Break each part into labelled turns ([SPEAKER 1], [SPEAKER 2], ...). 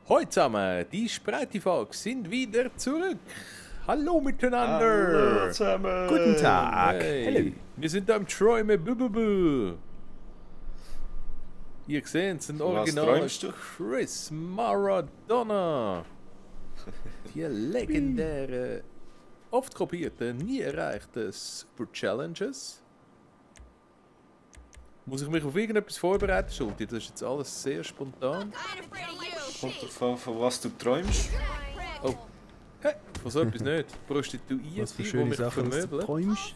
[SPEAKER 1] Heute zusammen, die Spreitifox sind wieder zurück. Hallo miteinander.
[SPEAKER 2] Hallo zusammen.
[SPEAKER 3] Guten Tag.
[SPEAKER 1] Hey.
[SPEAKER 3] Hallo.
[SPEAKER 1] Wir sind am Troy mit Bububu. Ihr seht, es sind original
[SPEAKER 2] träumst du?
[SPEAKER 1] Chris Maradona. Die legendäre, oft kopierte, nie erreichte Super Challenges. Muss ich mich auf irgendetwas vorbereiten, Schulti? Das ist jetzt alles sehr spontan.
[SPEAKER 2] Kommt davon, von was du träumst.
[SPEAKER 1] Oh, hey, von so etwas nicht. Prostituierte,
[SPEAKER 3] Was für
[SPEAKER 1] die
[SPEAKER 3] schöne
[SPEAKER 1] mich
[SPEAKER 3] Sachen du
[SPEAKER 1] vermöbeln.
[SPEAKER 3] träumst.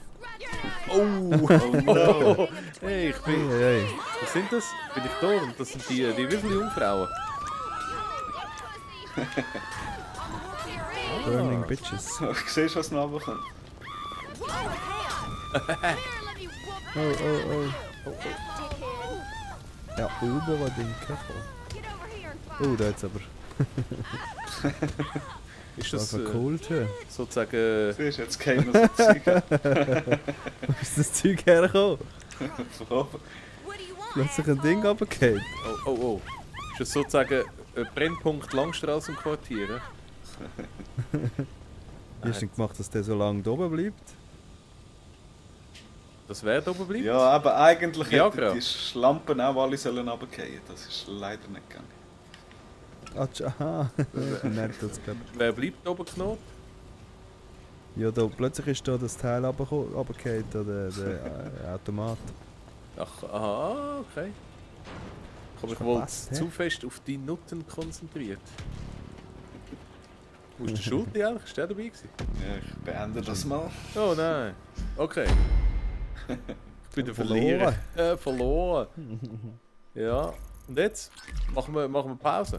[SPEAKER 1] Oh,
[SPEAKER 2] Oh no.
[SPEAKER 1] hey, ich bin...
[SPEAKER 3] Hey,
[SPEAKER 1] Was sind das? Bin ich da? Und das sind die wie viele Jungfrauen?
[SPEAKER 3] Burning Bitches.
[SPEAKER 2] Ich sehe, was noch runterkommt.
[SPEAKER 3] Oh. Ja, überall den Kachel. Oh, da jetzt aber.
[SPEAKER 1] Ist
[SPEAKER 3] Das
[SPEAKER 1] das
[SPEAKER 3] war cool, tja.
[SPEAKER 1] sozusagen...
[SPEAKER 2] Siehst du, jetzt kämen so Zeug.
[SPEAKER 3] Wo ist das Zeug hergekommen?
[SPEAKER 2] Von oben.
[SPEAKER 3] Plötzlich ein Ding runtergefallen.
[SPEAKER 1] Oh. Ist das sozusagen ein Brennpunkt Langstrassenquartier?
[SPEAKER 3] Wie hast du denn gemacht, dass der so lange da oben bleibt?
[SPEAKER 1] Das wäre da oben bleibt?
[SPEAKER 2] Ja, aber eigentlich
[SPEAKER 1] Ja,
[SPEAKER 2] hätten
[SPEAKER 1] genau.
[SPEAKER 2] die Schlampen auch alle sollen runterfallen. Das ist leider nicht gegangen.
[SPEAKER 3] Aha, ich merke das gerade.
[SPEAKER 1] Wer bleibt da oben geknotet?
[SPEAKER 3] Ja, da plötzlich ist da das Teil runtergefallen, der Automat.
[SPEAKER 1] Ach, aha, okay. Ich habe mich wohl zu fest auf die Nutten konzentriert. Wo ist der Schulti eigentlich? Ist der dabei gewesen?
[SPEAKER 2] Ja, ich beende das mal.
[SPEAKER 1] Oh nein. Okay. Ich bin der Verlierer. Verloren. Ja. Und jetzt? Machen wir Pause.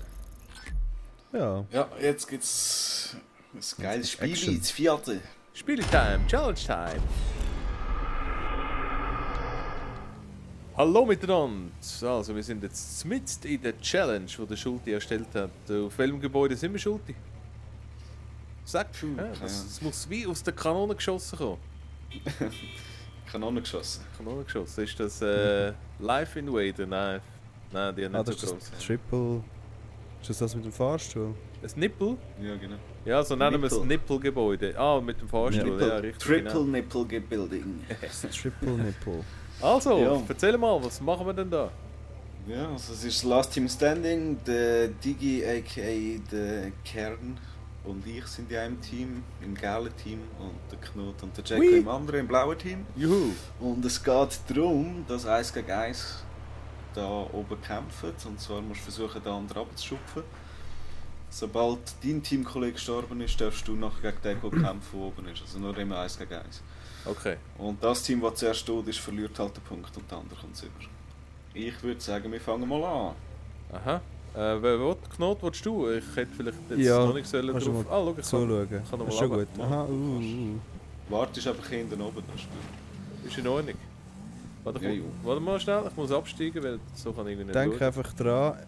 [SPEAKER 3] Ja,
[SPEAKER 2] Ja, jetzt gibt's ein geiles Spiel,
[SPEAKER 3] Action.
[SPEAKER 2] das vierte.
[SPEAKER 1] Spieltime, Challenge Time. Hallo miteinander. Also wir sind jetzt mitten in der Challenge, die der Schulti erstellt hat. Auf welchem Gebäude sind wir, Schulti? Sag, das muss wie aus der Kanone geschossen kommen.
[SPEAKER 2] Kanone geschossen.
[SPEAKER 1] Kanone geschossen. Ist das Life Invader? Nein, die haben nicht
[SPEAKER 3] das
[SPEAKER 1] so
[SPEAKER 3] ist
[SPEAKER 1] groß.
[SPEAKER 3] das Triple... Ist das mit dem Fahrstuhl?
[SPEAKER 1] Ein Nippel?
[SPEAKER 2] Ja, genau.
[SPEAKER 1] Ja, so nennen wir es
[SPEAKER 2] Nippel.
[SPEAKER 1] Nippelgebäude. Ah, mit dem Fahrstuhl, ja, richtig.
[SPEAKER 2] Triple
[SPEAKER 1] Genau.
[SPEAKER 2] Nipple Building.
[SPEAKER 3] Das Triple Nipple.
[SPEAKER 1] Also,
[SPEAKER 2] Ja.
[SPEAKER 1] erzähl mal, was machen wir denn da?
[SPEAKER 2] Ja, also es ist das Last Team Standing, der Digi aka der Kern und ich sind in einem Team, im gelben Team und der Knut und der Jacko im anderen, im blauen Team.
[SPEAKER 1] Juhu!
[SPEAKER 2] Und es geht darum, dass 1 gegen 1 da oben kämpfen und zwar musst du versuchen, den anderen abzuschupfen. Sobald dein Teamkollege gestorben ist, darfst du nachher gegen den kämpfen, der oben ist. Also nur immer 1 gegen 1.
[SPEAKER 1] Okay.
[SPEAKER 2] Und das Team, das zuerst tot ist, verliert halt den Punkt und der andere kommt über. Ich würde sagen, wir fangen mal an.
[SPEAKER 1] Aha. Wer will? Knot, willst du? Ich hätte vielleicht jetzt
[SPEAKER 3] Ja,
[SPEAKER 1] noch nicht sollen
[SPEAKER 3] kannst du
[SPEAKER 1] drauf...
[SPEAKER 3] mal
[SPEAKER 1] Ah, schau, ich kann
[SPEAKER 3] zuschauen.
[SPEAKER 1] noch
[SPEAKER 3] Das
[SPEAKER 1] mal
[SPEAKER 3] ist schon
[SPEAKER 1] runter.
[SPEAKER 3] gut. Aha,
[SPEAKER 2] Warte, ist einfach hinten oben. Das Spiel.
[SPEAKER 1] Ist in Ordnung. Warte,
[SPEAKER 2] Ja, jo.
[SPEAKER 1] warte mal schnell, ich muss absteigen, weil so kann ich nicht
[SPEAKER 3] Denk
[SPEAKER 1] schauen.
[SPEAKER 3] einfach dran.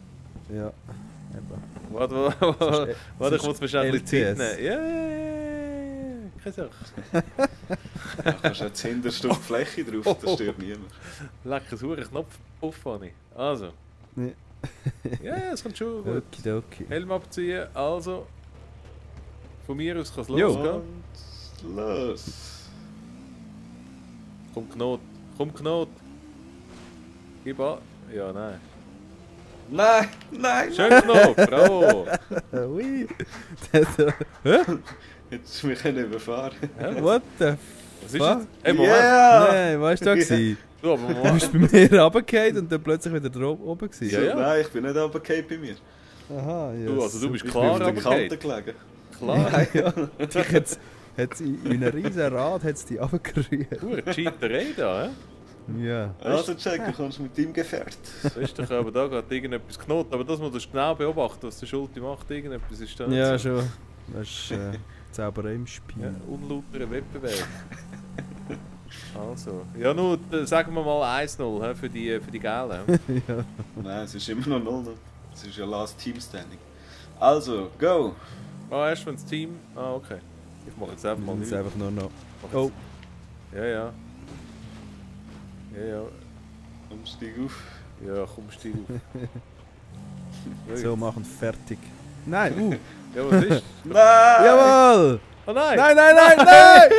[SPEAKER 3] Ja. Eben.
[SPEAKER 1] Warte, ich muss mir schnell ein bisschen Zeit
[SPEAKER 3] LTS.
[SPEAKER 1] nehmen. Ja, keine Sache.
[SPEAKER 2] Da kannst du jetzt hinterst auf die Fläche drauf, das stört niemand.
[SPEAKER 1] Lecker, sauer Knopf, Puff habe ich. Also.
[SPEAKER 3] Ja.
[SPEAKER 1] Ja, es kommt schon gut.
[SPEAKER 3] Okidoki.
[SPEAKER 1] Helm abziehen, also. Von mir aus kann es
[SPEAKER 3] Jo.
[SPEAKER 1] losgehen.
[SPEAKER 2] Und los!
[SPEAKER 1] Komm Knot. Gib an. Ja, nein.
[SPEAKER 2] Nein!
[SPEAKER 1] Schön Knot, bravo.
[SPEAKER 3] Ui.
[SPEAKER 2] Jetzt mich können überfahren.
[SPEAKER 3] What the
[SPEAKER 1] Was ist
[SPEAKER 3] fuck?
[SPEAKER 1] jetzt? Hey, Moment.
[SPEAKER 2] Yeah!
[SPEAKER 3] Nein, warst du da gewesen?
[SPEAKER 1] Du, aber
[SPEAKER 3] Du
[SPEAKER 1] Moment.
[SPEAKER 3] bist bei mir runtergefallen und dann plötzlich wieder oben gewesen.
[SPEAKER 1] Ja, ja.
[SPEAKER 2] Nein, ich bin nicht runtergefallen bei mir.
[SPEAKER 3] Aha, ja.
[SPEAKER 1] Du, also du bist
[SPEAKER 2] Ich
[SPEAKER 1] klar
[SPEAKER 2] bin auf der Kante
[SPEAKER 1] runtergefallen.
[SPEAKER 2] gelegen.
[SPEAKER 1] Klar.
[SPEAKER 3] Ja, dich hat's in einem riesen Rad hat's dich runtergerührt.
[SPEAKER 1] Pure Cheaterei da, hä?
[SPEAKER 3] Ja.
[SPEAKER 2] Also Jack, du kommst mit deinem Gefährt.
[SPEAKER 1] Das ist doch aber da gerade irgendetwas knoten. Aber das musst du genau beobachten, was der Schulti macht. Irgendetwas ist da nicht
[SPEAKER 3] Ja,
[SPEAKER 1] so.
[SPEAKER 3] schon. Das ist Zauberei im Spiel.
[SPEAKER 1] Ja, unlauterer Wettbewerb. Also. Ja, nur sagen wir mal 1-0 hä, für die Gälen.
[SPEAKER 3] Ja.
[SPEAKER 2] Nein, es ist immer noch 0. Es ist ja Last Team Standing. Also, go!
[SPEAKER 1] Ah, erst wenn das Team. Ah, okay. Ich mache jetzt einfach mal
[SPEAKER 3] Wir müssen
[SPEAKER 1] nichts.
[SPEAKER 3] einfach nur noch.
[SPEAKER 1] Mach
[SPEAKER 3] Oh,
[SPEAKER 1] jetzt- Ja, ja. Ja,
[SPEAKER 2] Komm, steig auf.
[SPEAKER 1] ja. Ja, komm, steig auf.
[SPEAKER 3] so machen fertig.
[SPEAKER 4] Nein,
[SPEAKER 1] Ja, was ist?
[SPEAKER 2] Nein!
[SPEAKER 4] Jawohl!
[SPEAKER 1] Oh nein!
[SPEAKER 4] Nein, nein, nein, nein!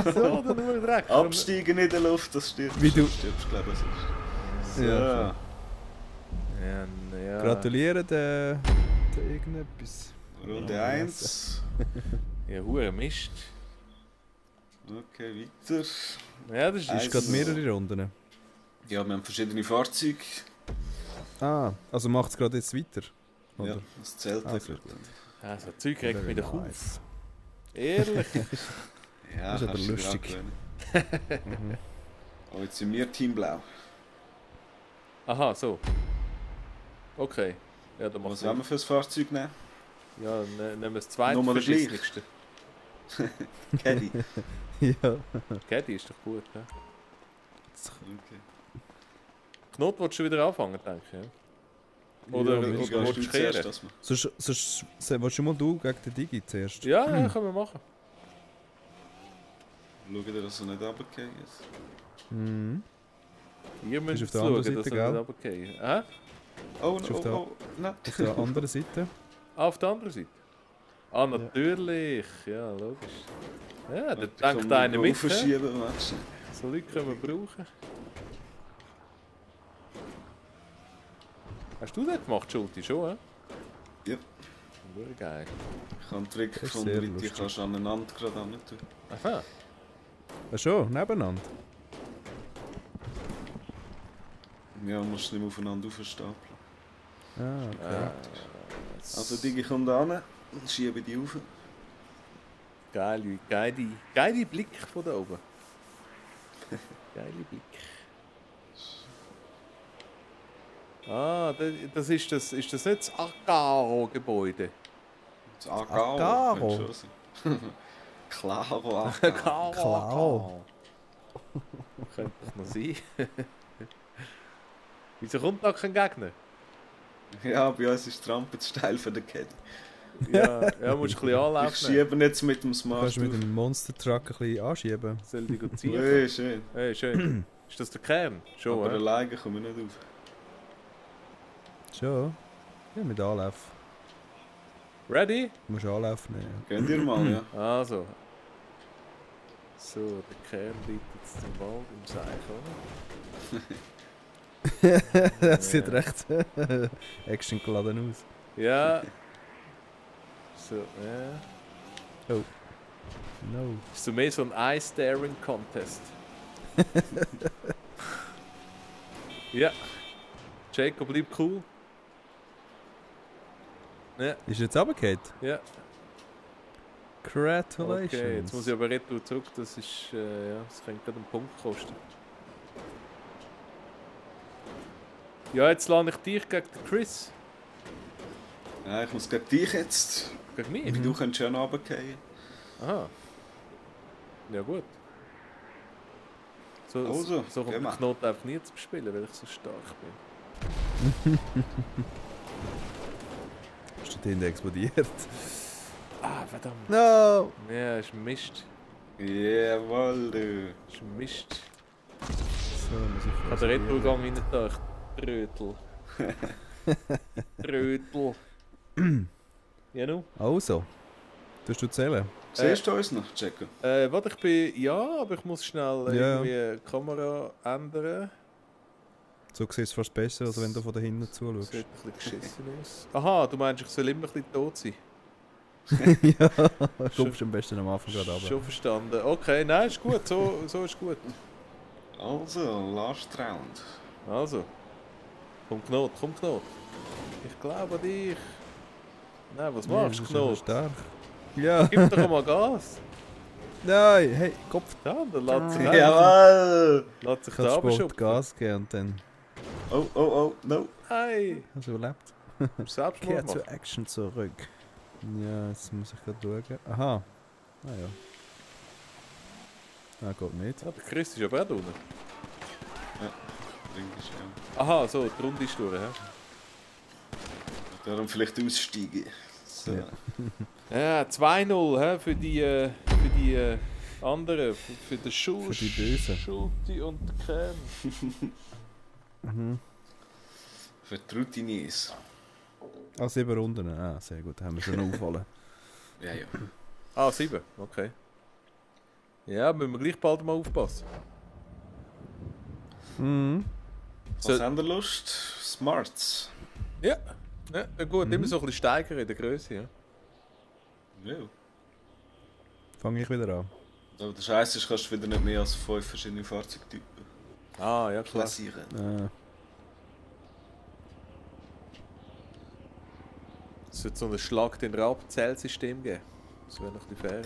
[SPEAKER 1] Wieso? Dann nur Dreck.
[SPEAKER 2] Absteigen in der Luft, das stirbt.
[SPEAKER 4] Wie du-
[SPEAKER 2] Stirbst, glaube ich, sonst. So.
[SPEAKER 4] Ja.
[SPEAKER 1] Ja.
[SPEAKER 4] Gratuliere der irgendetwas.
[SPEAKER 2] Runde 1.
[SPEAKER 1] Ja, hure Mist.
[SPEAKER 2] Okay, weiter.
[SPEAKER 1] Ja, das ist
[SPEAKER 4] Es ist gerade mehrere Runden.
[SPEAKER 2] Ja, wir haben verschiedene Fahrzeuge.
[SPEAKER 4] Ah, also macht es gerade jetzt weiter? Oder?
[SPEAKER 2] Ja, das zählt
[SPEAKER 4] Ah,
[SPEAKER 2] ja
[SPEAKER 4] sehr
[SPEAKER 2] gerade.
[SPEAKER 4] gut.
[SPEAKER 1] Ja, so Zeug regt mich doch auf.
[SPEAKER 4] Nice.
[SPEAKER 1] Ehrlich.
[SPEAKER 2] Ja,
[SPEAKER 4] Das ist aber
[SPEAKER 2] kannst du dir
[SPEAKER 4] lustig.
[SPEAKER 2] angewöhnen. Oh, jetzt sind wir Team Blau.
[SPEAKER 1] Aha, so. Okay. Ja, dann
[SPEAKER 2] Was
[SPEAKER 1] machst
[SPEAKER 2] wollen wir für ein Fahrzeug nehmen?
[SPEAKER 1] Ja, nehmen wir das zweite
[SPEAKER 2] Nochmal
[SPEAKER 1] verschissenigste.
[SPEAKER 2] Caddy.
[SPEAKER 4] Ja.
[SPEAKER 1] Caddy ist doch gut, ja.
[SPEAKER 2] Okay.
[SPEAKER 1] Knot willst du wieder anfangen, denke ich. Ja? Oder
[SPEAKER 4] Ja,
[SPEAKER 1] oder
[SPEAKER 4] willst
[SPEAKER 1] willst du kehren?
[SPEAKER 2] das mal?
[SPEAKER 4] Sonst willst du mal du gegen den Digi zuerst?
[SPEAKER 1] Ja, ja, können wir machen.
[SPEAKER 2] Schau dir, dass er nicht runtergefallen ist.
[SPEAKER 4] Mhm.
[SPEAKER 1] Ihr müsst
[SPEAKER 4] auf der
[SPEAKER 1] schauen,
[SPEAKER 4] anderen
[SPEAKER 1] dass
[SPEAKER 4] Seite,
[SPEAKER 1] er nicht
[SPEAKER 4] gell?
[SPEAKER 1] runterfällt. Hä?
[SPEAKER 2] Oh,
[SPEAKER 4] Ist auf
[SPEAKER 2] oh,
[SPEAKER 4] der-
[SPEAKER 2] oh, nein.
[SPEAKER 4] Auf der anderen Seite.
[SPEAKER 1] Ah, auf der anderen Seite? Ah, natürlich. Ja, logisch. Ja, da denkt einer mit. hä?
[SPEAKER 2] Verschieben, weißt du.
[SPEAKER 1] So Leute können wir brauchen. Hast du das gemacht, Schulti? Schon, hä?
[SPEAKER 2] Ja.
[SPEAKER 1] Sehr geil.
[SPEAKER 2] Ich habe einen Trick
[SPEAKER 4] Das ist
[SPEAKER 2] gefunden,
[SPEAKER 4] sehr
[SPEAKER 2] wie du
[SPEAKER 4] lustig.
[SPEAKER 2] kannst aneinander gerade an tun.
[SPEAKER 1] Aha.
[SPEAKER 4] Ach schon, nebeneinander.
[SPEAKER 2] Ja, musst nicht mehr aufeinander aufstapeln.
[SPEAKER 4] Ah, okay.
[SPEAKER 2] Also Digi kommt an und schiebe die auf.
[SPEAKER 1] Geile Blick von da oben. Geile Blick. Ah, das ist das nicht das Agaro-Gebäude?
[SPEAKER 2] Das Agaro.
[SPEAKER 4] Agaro.
[SPEAKER 2] könnte schon sein. Claro, Agaro.
[SPEAKER 4] Klar.
[SPEAKER 1] Könnte doch noch sein. Wieso kommt da kein Gegner?
[SPEAKER 2] Ja, bei uns ist die Rampe zu steil für den Caddy.
[SPEAKER 1] Ja, musst du ein bisschen
[SPEAKER 2] Ich
[SPEAKER 1] anlaufen.
[SPEAKER 2] schiebe jetzt mit dem Smart
[SPEAKER 4] Kannst du mit
[SPEAKER 2] auf.
[SPEAKER 4] dem Monster Truck ein bisschen anschieben?
[SPEAKER 1] Soll die gut ziehen?
[SPEAKER 2] Hey, schön.
[SPEAKER 1] Hey, schön. Ist das der Kern? Schon,
[SPEAKER 2] Aber
[SPEAKER 1] hä?
[SPEAKER 2] alleine komme ich nicht auf.
[SPEAKER 4] Schon. Ja, mit Anlauf.
[SPEAKER 1] Ready?
[SPEAKER 4] Du musst Anlauf nehmen.
[SPEAKER 2] Gehen dir mal, ja.
[SPEAKER 1] Also. So, der Kern liegt jetzt im Wald im Seich, oder?
[SPEAKER 4] Das sieht recht action geladen aus.
[SPEAKER 1] Ja. So, ja.
[SPEAKER 4] No.
[SPEAKER 1] Ist so mehr so ein Eye-Staring-Contest. Ja. Jacob bleibt cool. Ja,
[SPEAKER 4] Ist jetzt runtergefallen?
[SPEAKER 1] ja.
[SPEAKER 4] Congratulations.
[SPEAKER 1] Okay, jetzt muss ich aber retour zurück. Das ist, ja, das könnte gerade einen Punkt kosten. Ja, jetzt lade ich dich gegen den Chris.
[SPEAKER 2] Ja, ich muss gegen dich jetzt.
[SPEAKER 1] Gegen
[SPEAKER 2] Wie
[SPEAKER 1] mich?
[SPEAKER 2] du kannst ja noch runterfallen.
[SPEAKER 1] Aha. Ja gut. So,
[SPEAKER 2] Also,
[SPEAKER 1] so kommt
[SPEAKER 2] geh
[SPEAKER 1] der
[SPEAKER 2] mal.
[SPEAKER 1] Knoten einfach nie zu spielen, weil ich so stark bin.
[SPEAKER 4] Ist der Tinte explodiert?
[SPEAKER 1] Ah, verdammt.
[SPEAKER 4] No!
[SPEAKER 1] Ja, ist Mist.
[SPEAKER 2] Jawohl, du.
[SPEAKER 1] Ist Mist.
[SPEAKER 4] So, muss ich
[SPEAKER 1] Ich habe den Retourgang rein da, ich Trötel. Trötel. Ja, nu?
[SPEAKER 4] Also. Tust du zählen?
[SPEAKER 2] Siehst du uns noch, Checo?
[SPEAKER 1] Warte, ich bin... Ja, aber ich muss schnell
[SPEAKER 4] Ja.
[SPEAKER 1] irgendwie die Kamera ändern.
[SPEAKER 4] So sieht es fast besser, als wenn du von da hinten zuschaust.
[SPEAKER 1] Sieht ein bisschen geschissen aus. Aha, du meinst, ich soll immer ein bisschen tot sein?
[SPEAKER 4] Ja, kommst am besten am Anfang gerade runter.
[SPEAKER 1] Schon verstanden. Okay, nein, ist gut. So ist gut.
[SPEAKER 2] Also, last round.
[SPEAKER 1] Also. Komm Knot, komm Knot. Ich glaube an dich. Nein, was machst du,
[SPEAKER 4] Ja,
[SPEAKER 1] Knot?
[SPEAKER 4] stark. Ja.
[SPEAKER 1] Gib doch mal Gas.
[SPEAKER 4] Nein, hey, Kopf.
[SPEAKER 1] Ja, dann lässt sich
[SPEAKER 2] Jawohl!
[SPEAKER 1] lässt sich
[SPEAKER 4] Ich
[SPEAKER 1] da
[SPEAKER 4] habe Sport
[SPEAKER 1] abschupfen.
[SPEAKER 4] Gas gegeben und dann
[SPEAKER 2] Oh, oh, oh, no.
[SPEAKER 1] Hey,
[SPEAKER 4] hast du überlebt.
[SPEAKER 1] Selbstmord
[SPEAKER 4] Kehr
[SPEAKER 1] machen.
[SPEAKER 4] zur Action zurück. Ja, jetzt muss ich gerade schauen. Aha. Ah ja. Ah, geht nicht.
[SPEAKER 1] Ja, der Chris ist aber auch da unten.
[SPEAKER 2] Ring ist ja.
[SPEAKER 1] Aha, so, die Runde ist durch, hä?
[SPEAKER 2] Darum vielleicht aussteigen. So.
[SPEAKER 4] Ja.
[SPEAKER 1] Ja, 2-0 hä, für die anderen, für den
[SPEAKER 4] Für die Bösen.
[SPEAKER 1] Schulte und den Kern.
[SPEAKER 4] Mhm.
[SPEAKER 2] Für die Routiniers.
[SPEAKER 4] Ah, 7 Runden. Ah, sehr gut. Haben wir schon auffallen.
[SPEAKER 2] Ja, ja.
[SPEAKER 1] Ah, 7, okay. Ja, müssen wir gleich bald mal aufpassen.
[SPEAKER 4] Mhm.
[SPEAKER 2] Was haben wir Lust? Smarts.
[SPEAKER 1] Ja, ja gut, immer so ein bisschen steigern in der Größe. Ja.
[SPEAKER 2] Ja.
[SPEAKER 4] Fange ich wieder an.
[SPEAKER 2] Aber der Scheiß ist, kannst du wieder nicht mehr als 5 verschiedene Fahrzeugtypen
[SPEAKER 1] Ah, ja klar.
[SPEAKER 2] klassieren.
[SPEAKER 1] Es wird so einen Schlag den Raub-Zählsystem geben. Das wäre noch ein bisschen fair.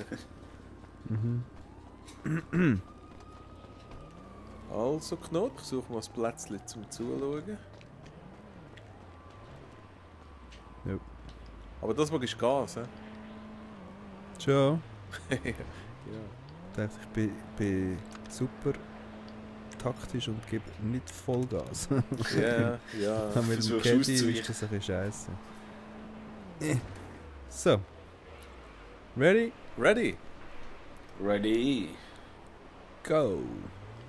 [SPEAKER 1] Also Knopf, ich suche mal ein Plätzchen zum Zuschauen.
[SPEAKER 4] Ja.
[SPEAKER 1] Aber das mag ist Gas, hä?
[SPEAKER 4] Schon.
[SPEAKER 1] Ja.
[SPEAKER 4] Ich dachte, ich bin super taktisch und gebe nicht Vollgas.
[SPEAKER 1] Ja, ja.
[SPEAKER 4] Mit dem
[SPEAKER 2] Versuchst
[SPEAKER 4] Caddy
[SPEAKER 2] auszuweichen.
[SPEAKER 4] ist das ein bisschen scheiße. So. Ready?
[SPEAKER 1] Ready?
[SPEAKER 2] Ready.
[SPEAKER 4] Go!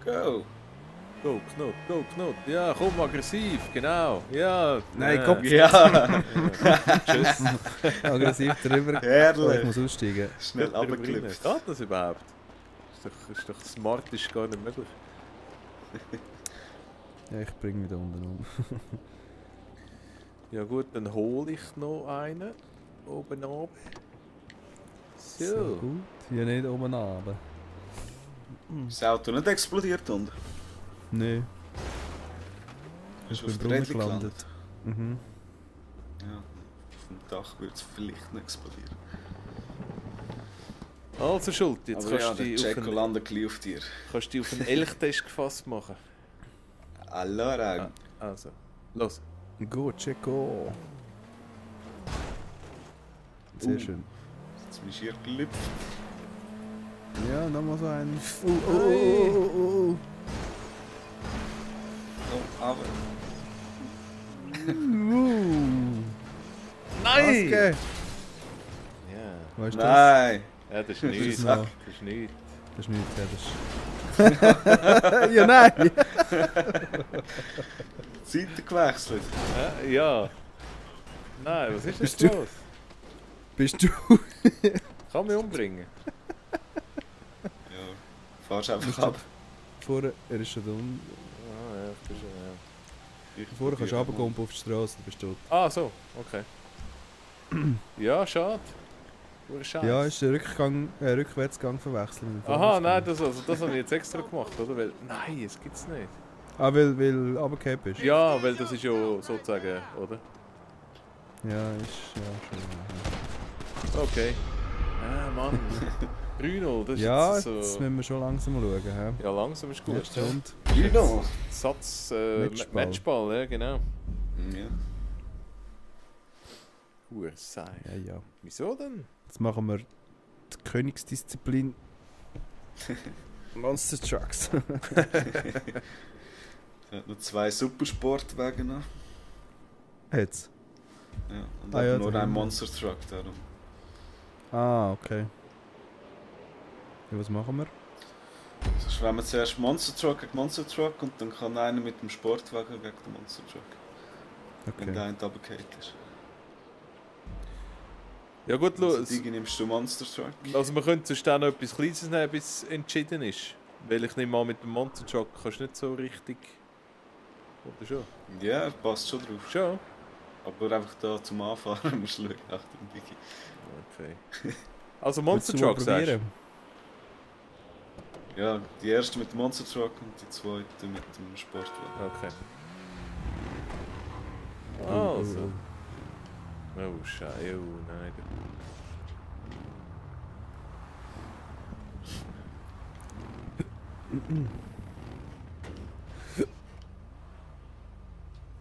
[SPEAKER 2] Go.
[SPEAKER 1] Go, Knopf, go, Knopf. Ja, komm, aggressiv, genau. Ja.
[SPEAKER 4] Nein, Kopf.
[SPEAKER 2] Ja,
[SPEAKER 1] Tschüss.
[SPEAKER 4] Aggressiv drüber. Ich
[SPEAKER 2] herrlich.
[SPEAKER 4] muss aussteigen.
[SPEAKER 2] Schnell runtergeklippt.
[SPEAKER 1] Geht das überhaupt? Ist doch smart, ist gar nicht möglich.
[SPEAKER 4] Ja, ich bringe wieder unten um.
[SPEAKER 1] Ja gut, dann hole ich noch einen. Oben oben. So.
[SPEAKER 4] gut. Ja, nicht oben runter.
[SPEAKER 2] Ist das Auto nicht explodiert unten?
[SPEAKER 4] Nein,
[SPEAKER 2] Ist
[SPEAKER 4] ich bin
[SPEAKER 2] auf
[SPEAKER 4] im
[SPEAKER 2] der
[SPEAKER 4] Brunnen
[SPEAKER 2] Rädchen
[SPEAKER 4] gelandet. Mhm.
[SPEAKER 2] Ja. Auf dem Dach wird es vielleicht nicht explodieren.
[SPEAKER 1] Also Schuld, jetzt
[SPEAKER 2] Aber ja,
[SPEAKER 1] kannst
[SPEAKER 2] der
[SPEAKER 1] du
[SPEAKER 2] Jacko
[SPEAKER 1] dich auf
[SPEAKER 2] landet gleich auf dir.
[SPEAKER 1] einen Elchtest gefasst machen.
[SPEAKER 2] Allora.
[SPEAKER 1] Also, los.
[SPEAKER 4] Go, Checo! Sehr schön.
[SPEAKER 2] Jetzt bist du hier gelüpft.
[SPEAKER 4] Ja, nochmal so einen. Oh.
[SPEAKER 2] Oh, aber.
[SPEAKER 1] Nein!
[SPEAKER 4] Okay.
[SPEAKER 1] Ja.
[SPEAKER 4] Weißt du das?
[SPEAKER 2] Nein!
[SPEAKER 1] Ja, das ist nichts.
[SPEAKER 4] ist
[SPEAKER 1] Das
[SPEAKER 4] noch-
[SPEAKER 1] ist nichts.
[SPEAKER 4] Das ist nicht, ja, das ist... ja, nein!
[SPEAKER 2] Seite gewechselt.
[SPEAKER 1] Ja. Nein, was ist
[SPEAKER 4] Bist
[SPEAKER 1] denn
[SPEAKER 4] du-
[SPEAKER 1] los?
[SPEAKER 4] Bist du...
[SPEAKER 1] Kann mich umbringen.
[SPEAKER 2] Ja. Fahrst einfach ab.
[SPEAKER 4] Vorher, er ist schon dumm.
[SPEAKER 1] Ah, ja, ich bin schon, ja.
[SPEAKER 4] Vorher kannst du runtergehen auf die Straße, du bist tot.
[SPEAKER 1] Ah, so, okay. Ja, schade. Pure Scheiß.
[SPEAKER 4] Ja, ist der Rückwärtsgang verwechselt. mit dem
[SPEAKER 1] Aha,
[SPEAKER 4] Vorwärtsgang.
[SPEAKER 1] nein, das habe ich jetzt extra gemacht, oder? Weil, nein, es gibt's nicht.
[SPEAKER 4] Ah, weil runtergefallen bist?
[SPEAKER 1] Ja, weil das ist ja sozusagen, oder?
[SPEAKER 4] Ja, ist... Ja, schon.
[SPEAKER 1] Okay. Ah, Mann. 3-0, das ist
[SPEAKER 4] Ja,
[SPEAKER 1] jetzt
[SPEAKER 4] jetzt
[SPEAKER 1] so...
[SPEAKER 4] müssen wir schon langsam schauen. He?
[SPEAKER 1] Ja, langsam ist gut.
[SPEAKER 4] Nächste
[SPEAKER 1] Ja.
[SPEAKER 4] Runde.
[SPEAKER 2] Genau.
[SPEAKER 1] Satz,
[SPEAKER 4] Matchball.
[SPEAKER 1] Matchball, ja, genau.
[SPEAKER 2] Ja.
[SPEAKER 1] Sei.
[SPEAKER 4] Ja.
[SPEAKER 1] Wieso denn?
[SPEAKER 4] Jetzt machen wir die Königsdisziplin. Monster Trucks.
[SPEAKER 2] Er hat noch 2 Supersportwagen noch.
[SPEAKER 4] Jetzt.
[SPEAKER 2] Ja. Und
[SPEAKER 4] Ah ja,
[SPEAKER 2] nur
[SPEAKER 4] da
[SPEAKER 2] ein
[SPEAKER 4] haben wir.
[SPEAKER 2] Monster Truck darum.
[SPEAKER 4] Ah, okay. Ja, was machen wir?
[SPEAKER 2] Also schwimmen wir zuerst Monster Truck gegen Monster Truck und dann kann einer mit dem Sportwagen gegen den Monster Truck. Wenn der
[SPEAKER 4] Okay.
[SPEAKER 2] eine runtergefallen ist.
[SPEAKER 1] Ja gut,
[SPEAKER 2] Also
[SPEAKER 1] los.
[SPEAKER 2] die nimmst du Monster Truck.
[SPEAKER 1] Also wir können sonst auch noch etwas Kleines nehmen, bis entschieden ist. Weil ich nehme an, mit dem Monster Truck kannst du nicht so richtig... Oder schon?
[SPEAKER 2] Ja, passt schon drauf.
[SPEAKER 1] Schon?
[SPEAKER 2] Aber einfach da zum Anfahren musst du schauen. Achtung, Digi.
[SPEAKER 1] Okay. Also Monster
[SPEAKER 4] Willst du mal
[SPEAKER 1] Truck, sagst du?
[SPEAKER 4] probieren?
[SPEAKER 2] Ja, die erste mit dem Monster Truck und die zweite mit dem Sportwagen.
[SPEAKER 1] Okay.
[SPEAKER 4] Oh,
[SPEAKER 1] Also. Oh, Scheiße, oh nein.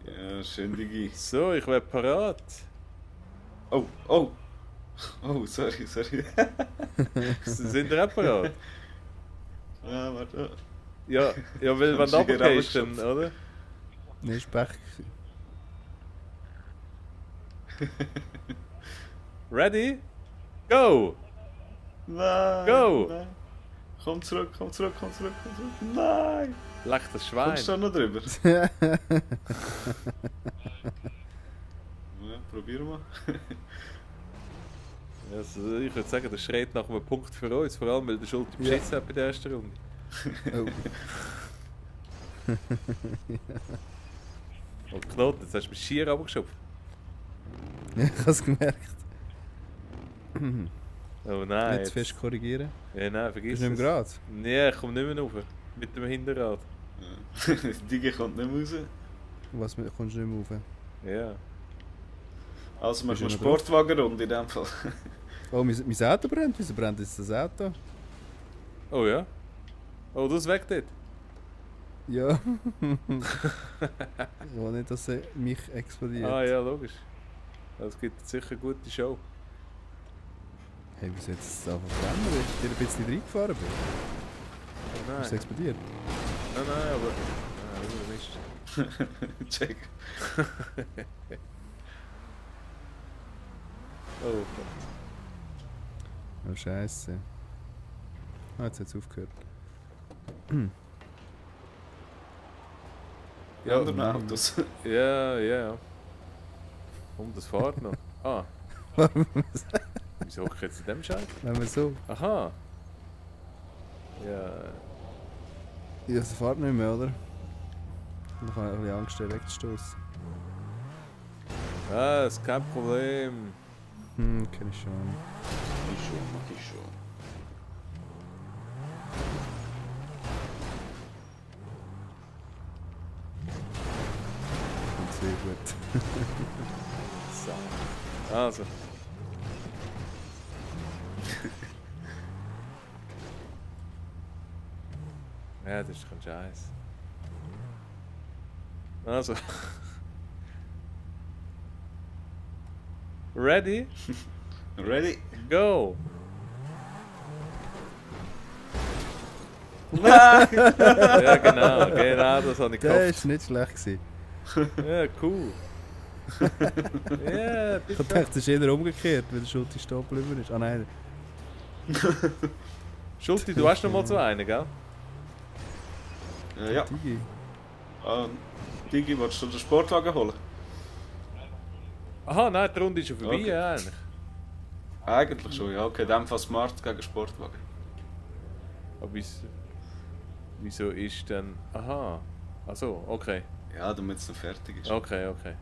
[SPEAKER 2] Ja, schön Digi.
[SPEAKER 1] So, ich werde parat.
[SPEAKER 2] Oh, oh! Oh, sorry.
[SPEAKER 1] Sind ihr auch parat?
[SPEAKER 2] Ah, warte.
[SPEAKER 1] Ja, ja, weil wenn du
[SPEAKER 2] Haben sie
[SPEAKER 1] runtergehst, dann,
[SPEAKER 2] runtergeschubst.
[SPEAKER 1] oder?
[SPEAKER 4] Nein, ist Pech.
[SPEAKER 1] Ready? Go!
[SPEAKER 2] Nein!
[SPEAKER 1] Go!
[SPEAKER 2] Nein. Komm zurück. Nein!
[SPEAKER 1] Leck das Schwein.
[SPEAKER 2] Kommst du da noch drüber? Ja, probieren wir.
[SPEAKER 1] Also, ich würde sagen, das schreit nach einem Punkt für uns, vor allem weil der Schulte beschissen hat bei der ersten Runde.
[SPEAKER 4] Oh.
[SPEAKER 1] Und Knoten, jetzt hast du mich schier abgeschupft.
[SPEAKER 4] Ja, ich habe es gemerkt.
[SPEAKER 1] Oh nein.
[SPEAKER 4] Nicht zu fest korrigieren.
[SPEAKER 1] Ja, nein, vergiss
[SPEAKER 4] Bist du nicht mehr gerade?
[SPEAKER 1] Nee, ich komme nicht mehr rauf. Mit dem Hinterrad.
[SPEAKER 2] Ja. Digi kommt nicht mehr raus.
[SPEAKER 4] Was kommst du nicht mehr rauf?
[SPEAKER 1] Ja.
[SPEAKER 2] Also machen wir
[SPEAKER 4] Bist
[SPEAKER 2] eine
[SPEAKER 4] du noch
[SPEAKER 2] Sportwagenrunde in dem Fall.
[SPEAKER 4] Oh, mein Auto brennt. Wieso brennt jetzt das Auto?
[SPEAKER 1] Oh ja? Oh, das weg dort?
[SPEAKER 4] Ja. Ich will nicht, dass mich explodiert.
[SPEAKER 1] Ah ja, logisch. Das gibt sicher eine gute Show.
[SPEAKER 4] Hey, wieso jetzt es einfach brennen, weil ich dir ein bisschen reingefahren bin?
[SPEAKER 1] Oh nein.
[SPEAKER 4] Ist es explodiert?
[SPEAKER 1] Nein, aber... Mist.
[SPEAKER 2] Check.
[SPEAKER 1] Oh Gott.
[SPEAKER 4] Oh, Scheiße. Ah, jetzt hat es aufgehört.
[SPEAKER 2] Ja, anderen Autos.
[SPEAKER 1] Ja, ja. Das fährt noch. Ah. Wieso hocke ich jetzt in dem Scheiß?
[SPEAKER 4] Wenn wir so.
[SPEAKER 1] Aha. Ja.
[SPEAKER 4] Ja, es fährt nicht mehr, oder? Dann kann ich ein bisschen Angst, direkt wegzustoßen.
[SPEAKER 1] Ah, ist kein Problem.
[SPEAKER 4] Kenn ich schon.
[SPEAKER 2] Mach ich schon.
[SPEAKER 4] Und sehr gut.
[SPEAKER 1] So. Also. Ja, das ist kein Scheiß. Also. Ready?
[SPEAKER 2] Ready?
[SPEAKER 1] Go!
[SPEAKER 2] Nein!
[SPEAKER 1] Ja, genau das habe ich
[SPEAKER 4] Der
[SPEAKER 1] gehofft.
[SPEAKER 4] war nicht schlecht gewesen.
[SPEAKER 1] Ja, cool. Ja,
[SPEAKER 4] Ich dachte, es ist eher umgekehrt, weil der Schutti stehen geblieben ist. Ah nein.
[SPEAKER 1] Schulti, du hast noch mal so einen, gell?
[SPEAKER 2] Ja.
[SPEAKER 4] Digi.
[SPEAKER 2] Digi, willst du den Sportwagen holen?
[SPEAKER 1] Aha, nein, die Runde ist schon vorbei,
[SPEAKER 2] Okay.
[SPEAKER 1] ja, eigentlich.
[SPEAKER 2] Eigentlich schon, ja. Okay, in dem Fall Smart gegen Sportwagen.
[SPEAKER 1] Aber wieso ist denn... Aha. Achso, okay.
[SPEAKER 2] Ja, damit es dann fertig ist.
[SPEAKER 1] Okay, okay.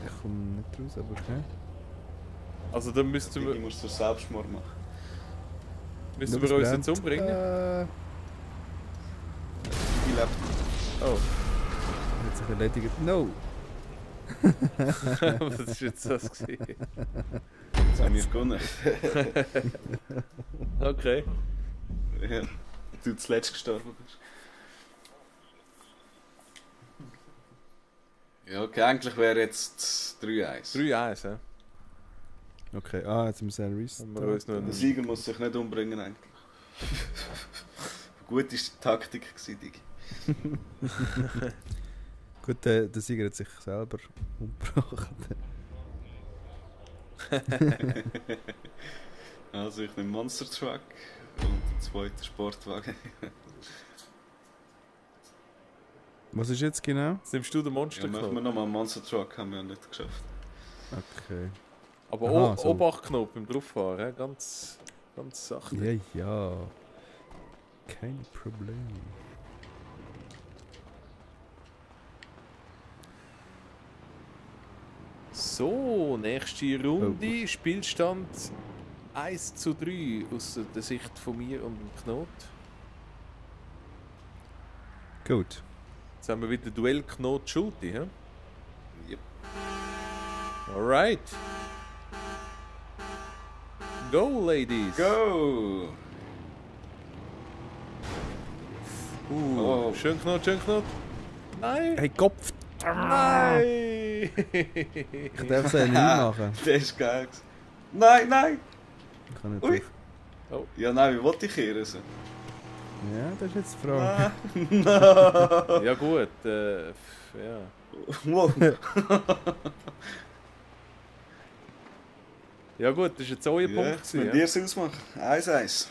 [SPEAKER 4] Ich komme nicht raus, aber okay.
[SPEAKER 1] Also dann müssten
[SPEAKER 2] Digi
[SPEAKER 1] wir,
[SPEAKER 2] musst du Selbstmord machen.
[SPEAKER 1] müssen wir uns jetzt umbringen.
[SPEAKER 2] Digi lebt.
[SPEAKER 1] Oh.
[SPEAKER 4] Hat sich erledigt. No!
[SPEAKER 1] Was ist jetzt das gewesen?
[SPEAKER 2] Jetzt haben wir gewonnen.
[SPEAKER 1] Okay.
[SPEAKER 2] Ja. Du zuletzt gestorben bist. Ja, okay, eigentlich wäre jetzt 3-1.
[SPEAKER 1] 3-1, ja.
[SPEAKER 4] Okay, jetzt müssen wir einen
[SPEAKER 1] Haben wir
[SPEAKER 4] Restart.
[SPEAKER 1] uns noch
[SPEAKER 2] Der
[SPEAKER 1] einen...
[SPEAKER 2] Sieger muss sich nicht umbringen eigentlich. Gut ist die Taktik gewesen, Digi.
[SPEAKER 4] Gut, der Sieger hat sich selber umgebracht.
[SPEAKER 2] Also ich nehme Monster Truck und den zweiten Sportwagen.
[SPEAKER 4] Was ist jetzt genau?
[SPEAKER 1] Jetzt nimmst du den
[SPEAKER 2] Ja, machen wir
[SPEAKER 1] Monsterknopf.
[SPEAKER 2] nochmal einen Monster Truck, haben wir ja nicht geschafft.
[SPEAKER 4] Okay.
[SPEAKER 1] Aber
[SPEAKER 4] Aha, so.
[SPEAKER 1] Obacht-Knopf beim Drauffahren, ja? Ganz sachte.
[SPEAKER 4] Ja. Kein Problem.
[SPEAKER 1] So, nächste Runde. Spielstand 1:3 aus der Sicht von mir und dem Knot.
[SPEAKER 4] Gut.
[SPEAKER 1] Jetzt haben wir wieder Duell Knot-Schulti, hä?
[SPEAKER 2] Yep.
[SPEAKER 1] Alright. Go, Ladies!
[SPEAKER 2] Go! Oh.
[SPEAKER 1] Schön Knot, schön Knot. Nein!
[SPEAKER 4] Hey, Kopf!
[SPEAKER 1] Nein!
[SPEAKER 4] Ich darf es ja nicht machen.
[SPEAKER 2] Das ist geil. Nein, nein!
[SPEAKER 4] Ich kann nicht
[SPEAKER 2] Ui.
[SPEAKER 4] durch.
[SPEAKER 2] Ja, nein, wie wollte ich kehren?
[SPEAKER 4] Ja, das ist jetzt die Frage.
[SPEAKER 2] Nein!
[SPEAKER 1] Ja gut, ja.
[SPEAKER 2] Wow!
[SPEAKER 1] Ja gut, das war jetzt euer
[SPEAKER 2] Ja,
[SPEAKER 1] Punkt.
[SPEAKER 2] jetzt müssen
[SPEAKER 1] Ja.
[SPEAKER 2] wir es ausmachen. 1-1.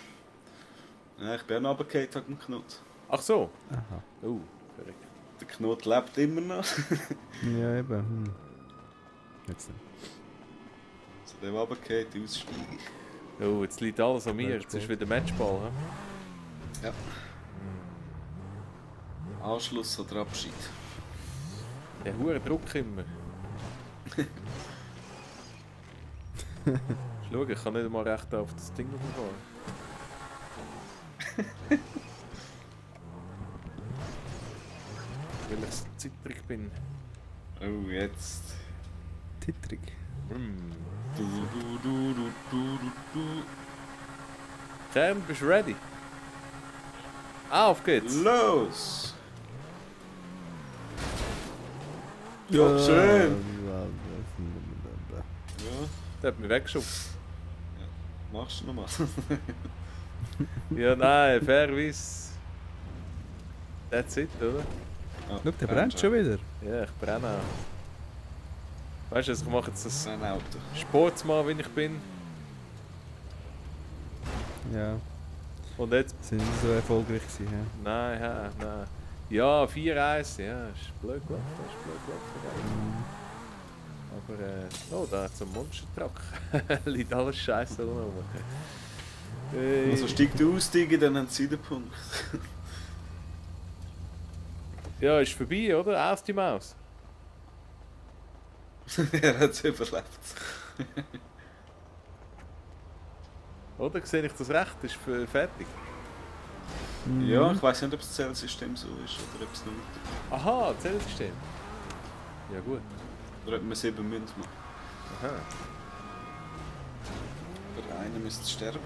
[SPEAKER 2] Ja, ich bin auch noch runtergefallen wegen dem Knut.
[SPEAKER 1] Ach so.
[SPEAKER 4] Aha.
[SPEAKER 1] Oh, verrückt.
[SPEAKER 2] Der Knut lebt immer noch.
[SPEAKER 4] Ja, eben. Jetzt nicht.
[SPEAKER 2] So, der runtergeht, aussteigen.
[SPEAKER 1] Oh, jetzt liegt alles an mir. Jetzt ist wieder Matchball. He?
[SPEAKER 2] Ja. Anschluss oder Abschied?
[SPEAKER 1] Der hohe Druck immer. Schau, ich kann nicht mal recht auf das Ding fahren. Weil ich so zittrig bin.
[SPEAKER 2] Oh, jetzt.
[SPEAKER 4] Tittrig.
[SPEAKER 1] Kern, bist du ready? Auf geht's!
[SPEAKER 2] Los!
[SPEAKER 4] Ja,
[SPEAKER 2] schön.
[SPEAKER 4] Ja.
[SPEAKER 2] Ja,
[SPEAKER 1] Der hat mich weggeschoben.
[SPEAKER 2] machst du nochmal.
[SPEAKER 1] Ja, nein, fairerweise. That's it, oder?
[SPEAKER 2] Ah,
[SPEAKER 4] Schau, der brennt schon wieder.
[SPEAKER 1] Ja, ich brenne auch. Weißt du, also ich mache jetzt das
[SPEAKER 2] Ein Auto.
[SPEAKER 1] Sportsmann, wie ich bin.
[SPEAKER 4] Ja,
[SPEAKER 1] Und jetzt.
[SPEAKER 4] sind nicht so erfolgreich gewesen. Ja.
[SPEAKER 1] Nein, nein. Ja, 4-1, ja, ist blöd gelaufen, Aber, oh, da hat es einen Monster-Truck. Liegt alles scheiße rum.
[SPEAKER 2] Also steigt aus, Digi, dann haben sie den Punkt.
[SPEAKER 1] Ja, ist vorbei, oder? Aus die Maus.
[SPEAKER 2] Er hat es überlebt.
[SPEAKER 1] Oder? Sehe ich das recht? Ist fertig.
[SPEAKER 2] Ja, ich weiß nicht, ob das Zählsystem so ist oder ob es nicht.
[SPEAKER 1] Aha, Zählsystem. Ja, gut.
[SPEAKER 2] Oder ob wir 7 Münzen machen.
[SPEAKER 1] Aha.
[SPEAKER 2] Aber einer müsste sterben.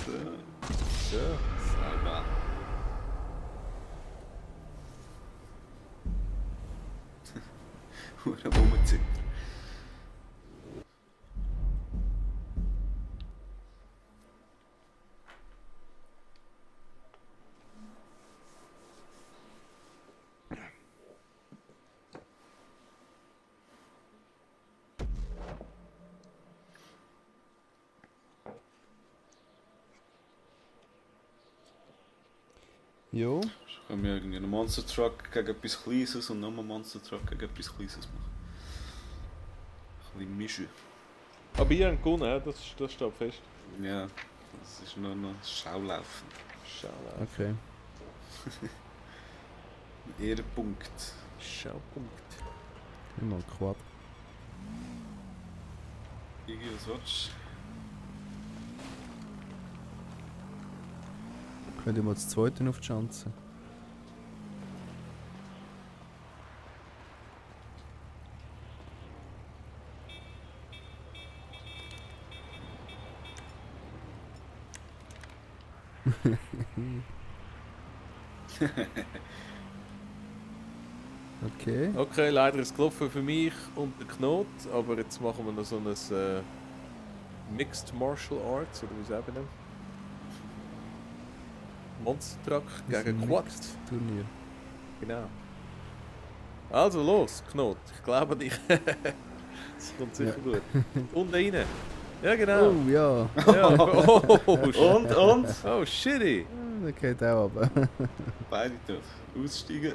[SPEAKER 2] So.
[SPEAKER 1] So.
[SPEAKER 2] Sauber. Hure rumzittern.
[SPEAKER 4] Jo.
[SPEAKER 2] Können wir irgendwie einen Monster Truck gegen etwas Kleines und nochmal einen Monster Truck gegen etwas Kleines machen. Ein bisschen mischen.
[SPEAKER 1] Aber ihr habt gewonnen, das steht fest.
[SPEAKER 2] Ja, das ist nur noch Schaulaufen.
[SPEAKER 1] Schau.
[SPEAKER 4] Okay.
[SPEAKER 2] Ehrenpunkt.
[SPEAKER 1] Schaupunkt.
[SPEAKER 4] Immer Quad.
[SPEAKER 2] Iggy, was willst du?
[SPEAKER 4] Könnt ihr mal das zweite auf die Chance? Okay.
[SPEAKER 1] Okay, leider ist es gelaufen für mich und den Knot, aber jetzt machen wir noch so ein Mixed Martial Arts, oder wie es eben nennt. Monster Truck gegen Quad.
[SPEAKER 4] Turnier.
[SPEAKER 1] Genau. Also los, Knot. Ich glaube nicht. Das kommt sicher gut. Und rein. Ja, genau.
[SPEAKER 4] Oh ja.
[SPEAKER 1] Ja. Oh,
[SPEAKER 2] Und?
[SPEAKER 1] Oh, shitty.
[SPEAKER 4] Der geht auch runter.
[SPEAKER 2] Beide tot. Aussteigen.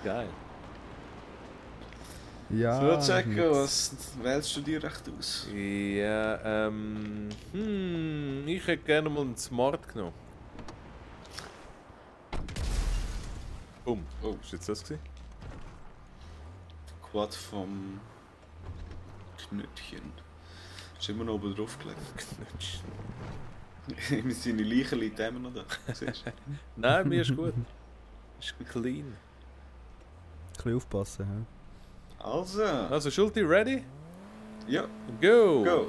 [SPEAKER 1] Geil.
[SPEAKER 4] Ja.
[SPEAKER 2] So, Jacko,
[SPEAKER 4] nix.
[SPEAKER 2] was wählst du dir recht aus?
[SPEAKER 1] Ja, ich hätte gerne mal einen Smart genommen. Boom.
[SPEAKER 2] Oh.
[SPEAKER 1] Ist jetzt das gewesen?
[SPEAKER 2] Quad vom Knötchen. Ist immer noch oben drauf gelegt. Mit seinen Leichen liegt immer noch da. Siehst du?
[SPEAKER 1] Nein, mir ist gut. Ist clean.
[SPEAKER 4] Ein bisschen aufpassen. He?
[SPEAKER 2] Also,
[SPEAKER 1] Also, Schulti, ready?
[SPEAKER 2] ja,
[SPEAKER 1] Go!
[SPEAKER 2] go!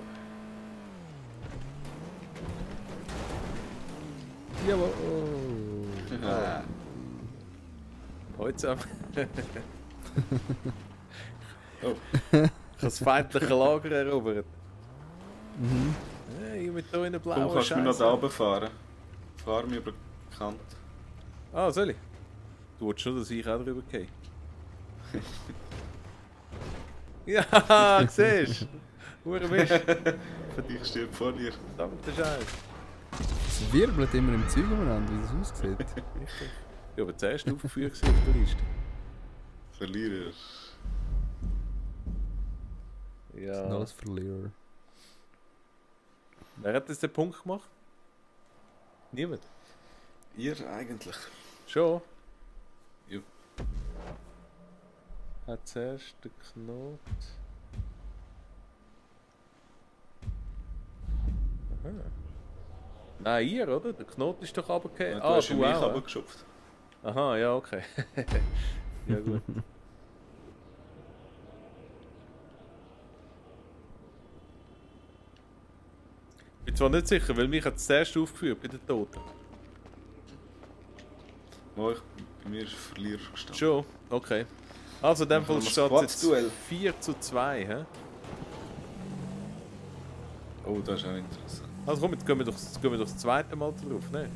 [SPEAKER 4] Jawohl.
[SPEAKER 2] Ah,
[SPEAKER 1] Heute zusammen.
[SPEAKER 2] Oh.
[SPEAKER 1] Ich habe das feindliche Lager erobert.
[SPEAKER 4] Mhm.
[SPEAKER 1] Hey, mit hier in der
[SPEAKER 2] Komm,
[SPEAKER 1] blauen
[SPEAKER 2] kannst du mich noch da
[SPEAKER 1] Scheiße.
[SPEAKER 2] runterfahren? Fahr mich über die Kante.
[SPEAKER 1] Ah, soll ich? Du willst schon, dass ich auch drüber gehe? Ja, siehst du? Hure Mist.
[SPEAKER 2] Ich stehe vor dir.
[SPEAKER 1] Verdammter Scheiß.
[SPEAKER 4] Es wirbelt immer im Zeug umeinander, wie das aussieht.
[SPEAKER 1] Ich bin aber zuerst aufgeführt auf der Liste.
[SPEAKER 2] Verlierer.
[SPEAKER 4] Das sind
[SPEAKER 1] Ja.
[SPEAKER 4] alles Verlierer.
[SPEAKER 1] Wer hat jetzt den Punkt gemacht? Niemand.
[SPEAKER 2] Ihr eigentlich.
[SPEAKER 1] Schon?
[SPEAKER 2] Ja.
[SPEAKER 1] Hat zuerst den Knot. Aha. Nein, ihr, oder? Der Knot ist doch runtergefallen.
[SPEAKER 2] Du hast
[SPEAKER 1] du
[SPEAKER 2] mich
[SPEAKER 1] auch.
[SPEAKER 2] runtergeschupft.
[SPEAKER 1] Aha, ja, okay. Ja, gut. Ich bin zwar nicht sicher, weil mich hat es zuerst aufgeführt bei den Toten.
[SPEAKER 2] Bei mir ist Verlierer gestanden.
[SPEAKER 1] Schon? Okay. Also, in dem Fall
[SPEAKER 2] Dann haben wir
[SPEAKER 1] steht
[SPEAKER 2] das
[SPEAKER 1] es
[SPEAKER 2] Quad-Duell.
[SPEAKER 1] jetzt 4:2, hä?
[SPEAKER 2] Oh, das ist auch interessant.
[SPEAKER 1] Also komm, jetzt gehen wir doch das zweite Mal drauf, ne?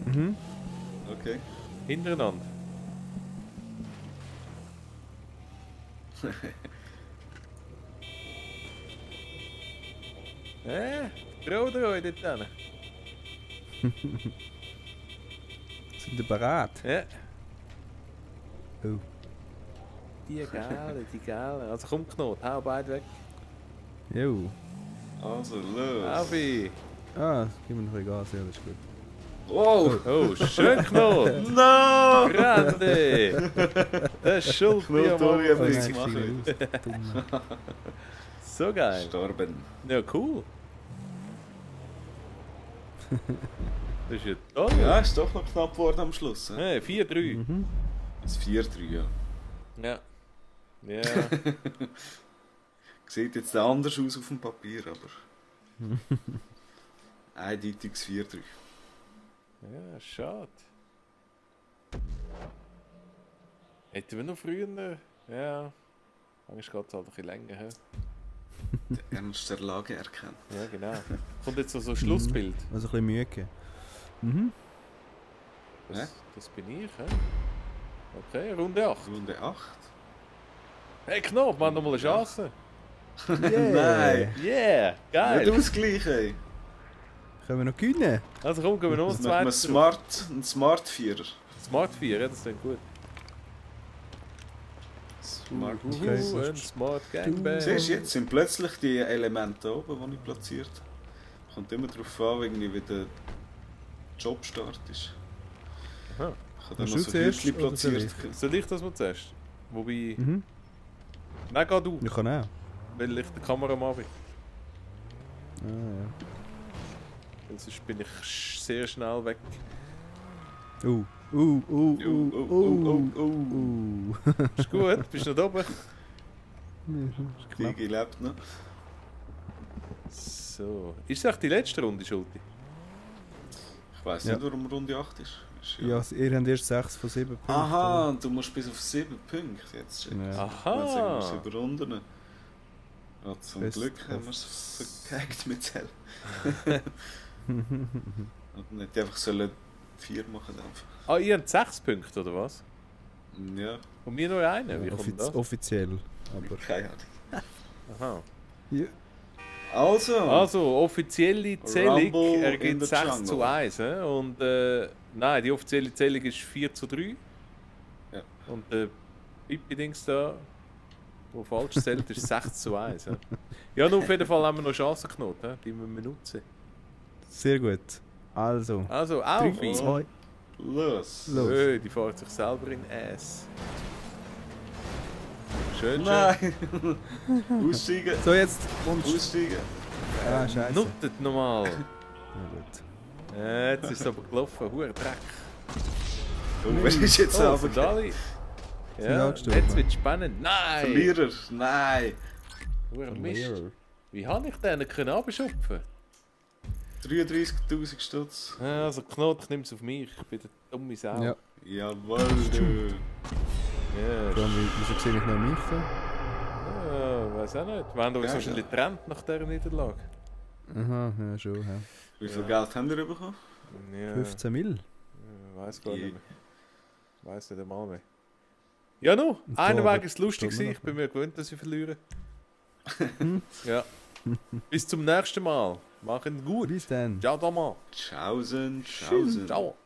[SPEAKER 4] Mhm.
[SPEAKER 2] Okay.
[SPEAKER 1] Hintereinander. Traut ihr euch dort hin?
[SPEAKER 4] Sind ihr bereit?
[SPEAKER 1] Ja.
[SPEAKER 4] Oh.
[SPEAKER 1] Die Gale. Also komm, Knot, hau beide weg.
[SPEAKER 4] Jo.
[SPEAKER 2] Also, los.
[SPEAKER 1] Avi.
[SPEAKER 4] Ah, gib mir noch ein Gas, ja, das ist gut.
[SPEAKER 2] Wow!
[SPEAKER 1] Oh, schön, Knot.
[SPEAKER 2] No!
[SPEAKER 1] Grande. Das ist schuld dir,
[SPEAKER 2] Knot, ich hab
[SPEAKER 1] Mann.
[SPEAKER 2] nichts
[SPEAKER 4] nein,
[SPEAKER 2] gemacht.
[SPEAKER 4] ich fiel raus. Dumme.
[SPEAKER 1] So geil.
[SPEAKER 2] Gestorben.
[SPEAKER 1] Ja, cool. Das ist ja toll.
[SPEAKER 2] Ja, ist doch noch knapp geworden am Schluss.
[SPEAKER 1] Hey, 4:3.
[SPEAKER 4] Mhm.
[SPEAKER 2] Das 4-3, ja.
[SPEAKER 1] Ja. Ja.
[SPEAKER 2] Sieht jetzt anders aus auf dem Papier, aber... Eindeutiges 4-3.
[SPEAKER 1] Ja, schade. Hätten wir noch früher... Ja. Eigentlich geht es halt ein bisschen länger. He?
[SPEAKER 2] Der Ernst der Lage erkennen.
[SPEAKER 1] Ja, genau. Kommt jetzt so ein Schlussbild.
[SPEAKER 4] Also ein bisschen Mühe gegeben. Mhm.
[SPEAKER 1] Das bin ich, he? Okay, Runde 8.
[SPEAKER 2] Runde 8.
[SPEAKER 1] Hey Knopf, wir haben noch mal eine Chance.
[SPEAKER 2] Nein!
[SPEAKER 1] Yeah,
[SPEAKER 2] Nicht
[SPEAKER 1] geil.
[SPEAKER 2] Ausgleich, ey.
[SPEAKER 4] Können wir noch gewinnen?
[SPEAKER 1] Also komm, gehen wir noch
[SPEAKER 2] Das
[SPEAKER 1] ein
[SPEAKER 2] machen
[SPEAKER 1] zweites.
[SPEAKER 2] wir ein Smart 4er.
[SPEAKER 1] Smart 4, ja, das ist dann gut.
[SPEAKER 2] Smart
[SPEAKER 4] Okay.
[SPEAKER 2] 4.
[SPEAKER 1] Ein Smart Gangbang.
[SPEAKER 2] Siehst du, jetzt sind plötzlich die Elemente oben, die ich platziert habe. Kommt immer darauf an, irgendwie, wie der Jobstart ist.
[SPEAKER 1] Aha.
[SPEAKER 2] Ich habe dann
[SPEAKER 4] Hast
[SPEAKER 2] noch
[SPEAKER 4] du
[SPEAKER 2] so
[SPEAKER 4] zuerst
[SPEAKER 2] Hütchen
[SPEAKER 4] oder
[SPEAKER 2] platziert.
[SPEAKER 1] Soll ich das mal zuerst? Wobei...
[SPEAKER 4] Mhm.
[SPEAKER 1] Nein, geh du,
[SPEAKER 4] Ich kann auch.
[SPEAKER 1] weil ich der Kameramann bin.
[SPEAKER 4] Ah, ja.
[SPEAKER 1] Weil sonst bin ich sehr schnell weg.
[SPEAKER 4] Oh,
[SPEAKER 1] Ist gut, bist du noch oben?
[SPEAKER 2] Digi lebt noch.
[SPEAKER 1] So. Ist das echt die letzte Runde, Schulti?
[SPEAKER 2] Ich weiss
[SPEAKER 4] Ja.
[SPEAKER 2] nicht, warum Runde 8 ist.
[SPEAKER 4] Ja, ihr habt erst 6 von 7 Punkten.
[SPEAKER 2] Aha, und du musst bis auf 7 Punkte jetzt schicken.
[SPEAKER 4] Ja.
[SPEAKER 2] Dann sagen wir es
[SPEAKER 1] Aha.
[SPEAKER 2] über Runden. Ja, zum
[SPEAKER 4] Best
[SPEAKER 2] Glück haben
[SPEAKER 4] of
[SPEAKER 2] wir es verkackt mit Zell. Und nicht einfach sollen 4 machen. Einfach.
[SPEAKER 1] Ah, ihr habt 6 Punkte, oder was?
[SPEAKER 2] Ja,
[SPEAKER 1] Und wir nur einen? Wie kommt das?
[SPEAKER 4] Offiziell. Aber.
[SPEAKER 2] keine Ahnung.
[SPEAKER 1] Aha.
[SPEAKER 4] Ja.
[SPEAKER 2] Also,
[SPEAKER 1] Also, offizielle Zählung
[SPEAKER 2] Rumble in
[SPEAKER 1] ergibt
[SPEAKER 2] the
[SPEAKER 1] 6 zu
[SPEAKER 2] jungle.
[SPEAKER 1] 1. Und nein, die offizielle Zählung ist 4:3.
[SPEAKER 2] Ja.
[SPEAKER 1] Und der Pipi-Dings da, der falsch zählt, ist 6:1. Ja, nur auf jeden Fall haben wir noch Chancenknoten, die müssen wir nutzen.
[SPEAKER 4] Sehr gut. Also.
[SPEAKER 1] Also,
[SPEAKER 4] 3,
[SPEAKER 1] auf ihn.
[SPEAKER 4] 2,
[SPEAKER 2] los.
[SPEAKER 4] los.
[SPEAKER 1] Die fährt sich selber in den Ass. Schön, schön.
[SPEAKER 2] Nein! Aussteigen!
[SPEAKER 4] So, jetzt. Und.
[SPEAKER 2] Aussteigen!
[SPEAKER 4] Ah, scheiße.
[SPEAKER 1] Nuttet nochmal.
[SPEAKER 4] Na gut.
[SPEAKER 1] Jetzt ist es aber gelaufen, huere Dreck.
[SPEAKER 2] Oh, wer ist jetzt
[SPEAKER 1] Oh,
[SPEAKER 2] runtergefallen?
[SPEAKER 1] sind alle.
[SPEAKER 4] Sind
[SPEAKER 1] Ja,
[SPEAKER 4] angestorben.
[SPEAKER 1] jetzt wird es spannend. Nein!
[SPEAKER 2] Verlierer! Nein!
[SPEAKER 1] Huere Mist.
[SPEAKER 4] Verlierer.
[SPEAKER 1] Wie habe ich den können abschupfen?
[SPEAKER 2] 33.000 Stutz.
[SPEAKER 1] Ja, also Knot, ich nehme es auf mich. Ich bin der dumme Sau.
[SPEAKER 4] Ja.
[SPEAKER 2] Jawohl, du.
[SPEAKER 1] Ja,
[SPEAKER 4] Vor allem, wieso sehe ich noch mich da?
[SPEAKER 1] ja weiß auch nicht. Wir haben uns
[SPEAKER 2] Ja,
[SPEAKER 1] wahrscheinlich getrennt nach dieser Niederlage.
[SPEAKER 4] Aha, ja, schon. Ja.
[SPEAKER 2] Wie viel Geld haben wir bekommen?
[SPEAKER 1] Ja,
[SPEAKER 4] 15 Mil.
[SPEAKER 1] weiß gar
[SPEAKER 2] Je.
[SPEAKER 1] nicht mehr. Weiß nicht einmal mehr. Ja, no,
[SPEAKER 4] Da
[SPEAKER 1] einen Weg
[SPEAKER 4] aber-
[SPEAKER 1] ist lustig
[SPEAKER 4] da
[SPEAKER 1] gewesen.
[SPEAKER 4] noch.
[SPEAKER 1] Ich bin mir gewöhnt, dass ich verliere. Ja. Bis zum nächsten Mal. Machen gut.
[SPEAKER 4] Bis dann.
[SPEAKER 1] Ciao, Thomas.
[SPEAKER 2] Tschaußen,
[SPEAKER 1] Ciao.